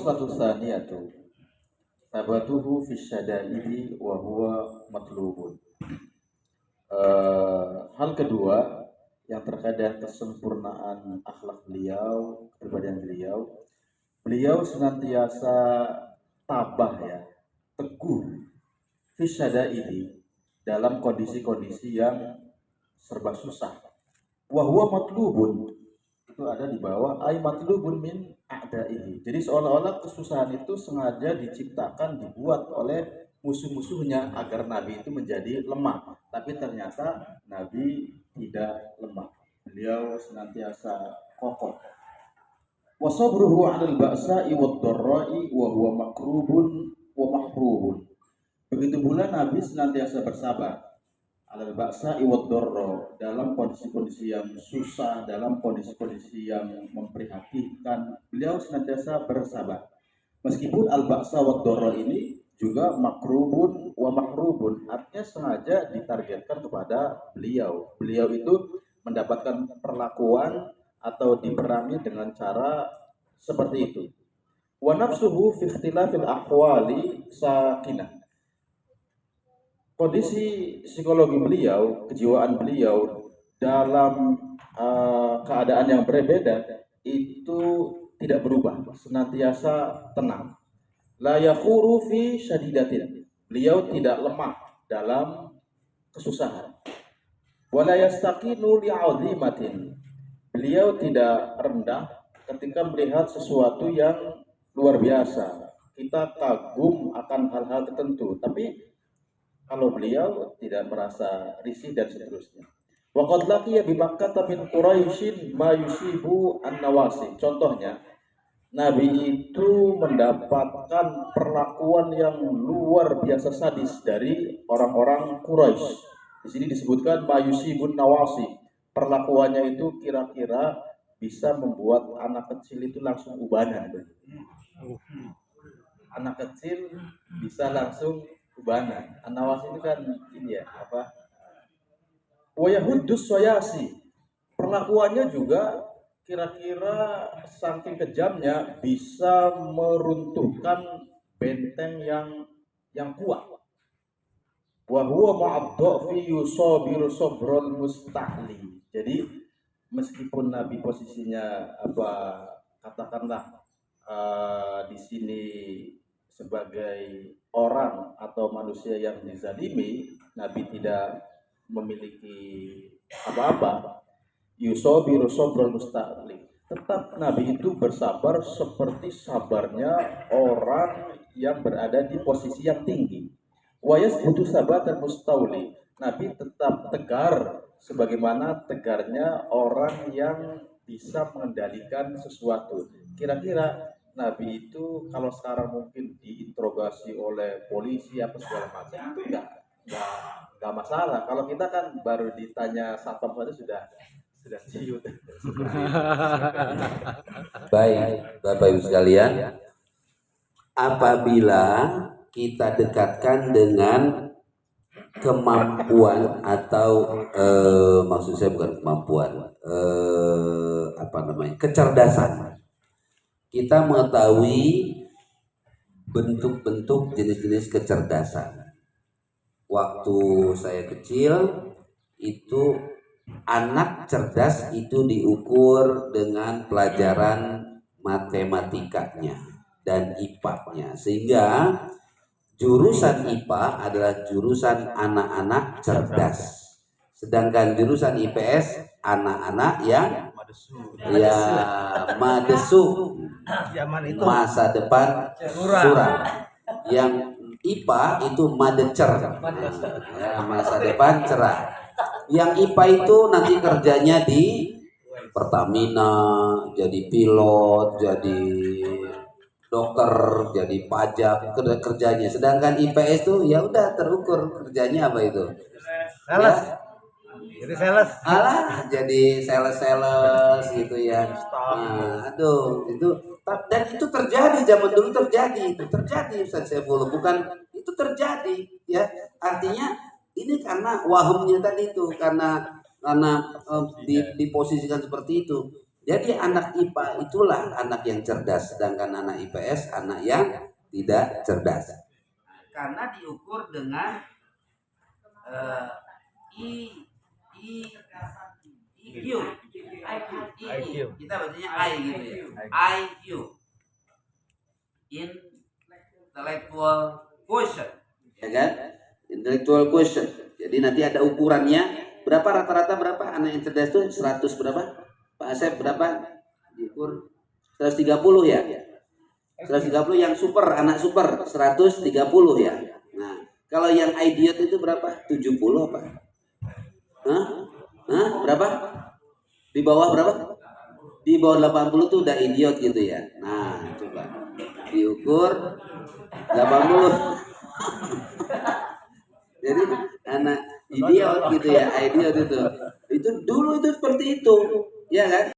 Al-nuskhatu tsaniyatu tabatuhu fi syada'idi wa huwa matlubun. Hal kedua yang terkait dengan kesempurnaan akhlak beliau, kepribadian beliau, beliau senantiasa tabah ya, teguh fi syada'idi dalam kondisi-kondisi yang serba susah. Wa huwa matlubun, itu ada di bawah ay matlubun min a'da'ihi. Jadi seolah-olah kesusahan itu sengaja diciptakan, dibuat oleh musuh-musuhnya agar Nabi itu menjadi lemah. Tapi ternyata Nabi tidak lemah. Beliau senantiasa kokoh. Wa sabruhu 'alal ba'sa'i wad dharra'i wa huwa makrubun wa mahrubun. Begitu pula Nabi senantiasa bersabar alal ba'sa iwad dorro, dalam kondisi-kondisi yang susah, dalam kondisi-kondisi yang memprihatinkan, beliau senantiasa bersabar. Meskipun al ba'sa wad dorro ini juga makrubun wa mahrubun, artinya sengaja ditargetkan kepada beliau. Beliau itu mendapatkan perlakuan atau diperangi dengan cara seperti itu. Wa nafsuhu fi ikhtilafil ahwali sakinah. Kondisi psikologi beliau, kejiwaan beliau dalam keadaan yang berbeda itu tidak berubah, senantiasa tenang. La yakhuru fi syadidatin. Beliau tidak lemah dalam kesusahan. Wa la yastaqinu li'azimatin. Beliau tidak rendah ketika melihat sesuatu yang luar biasa. Kita kagum akan hal-hal tertentu, tapi kalau beliau tidak merasa risih dan seterusnya. Waqad laqiya bi Makkah min Quraisyin ma yusibu an-nawasi. Contohnya, Nabi itu mendapatkan perlakuan yang luar biasa sadis dari orang-orang Quraisy. Di sini disebutkan ma yusibun nawasi. Perlakuannya itu kira-kira bisa membuat anak kecil itu langsung ubanan. Anak kecil bisa langsung ubanan. An-nawas itu kan ini ya, apa? Wa yahuddus soyasi. Perlakuannya juga kira-kira saking kejamnya bisa meruntuhkan benteng yang kuat. Wa huwa ma'ad-dhafi yusabiru sabrul musta'li. Jadi meskipun Nabi posisinya apa, katakanlah di sini sebagai orang atau manusia yang dizalimi, Nabi tidak memiliki apa-apa. Yusabiru sabrul musta'li. Tetap Nabi itu bersabar seperti sabarnya orang yang berada di posisi yang tinggi. Wa yasbutu sabatan mustawli. Nabi tetap tegar sebagaimana tegarnya orang yang bisa mengendalikan sesuatu. Kira-kira Nabi itu kalau sekarang mungkin diinterogasi oleh polisi apa segala macam itu enggak masalah. Kalau kita kan baru ditanya satpam saja sudah ciut. Baik, Bapak Ibu sekalian, apabila kita dekatkan dengan kemampuan atau maksud saya bukan kemampuan, kecerdasan. Kita mengetahui bentuk-bentuk jenis-jenis kecerdasan. Waktu saya kecil itu anak cerdas itu diukur dengan pelajaran matematikanya dan IPA-nya, sehingga jurusan IPA adalah jurusan anak-anak cerdas, sedangkan jurusan IPS anak-anak yang madesu, masa depan suram. Yang IPA itu madecer, ya, masa depan cerah. Yang IPA itu nanti kerjanya di Pertamina, jadi pilot, jadi dokter, jadi pajak, kerjanya. Sedangkan IPS itu ya udah terukur kerjanya apa itu? Sales. Ya? Jadi sales. Alah, jadi sales gitu ya. Nah, aduh, itu dan itu terjadi zaman dulu, terjadi Ustaz Saifullah, bukan itu terjadi ya. Artinya ini karena wahumnya tadi itu, karena diposisikan seperti itu. Jadi anak IPA itulah anak yang cerdas, sedangkan anak IPS anak yang tidak cerdas. Karena diukur dengan IQ. Kita bacanya I gitu ya. IQ. Intellectual quotient. Ya kan? Intellectual quotient. Jadi nanti ada ukurannya. Berapa rata-rata berapa anak yang cerdas itu 100 berapa? Pak Asep berapa? Diukur 130 ya. 130 yang super, anak super 130 ya. Nah, kalau yang idiot itu berapa? 70 apa? Hah? Berapa? Di bawah berapa? Di bawah 80 tuh udah idiot gitu ya. Nah, coba diukur 80. Jadi anak idiot gitu ya, idiot itu. Itu dulu itu seperti itu, ya kan?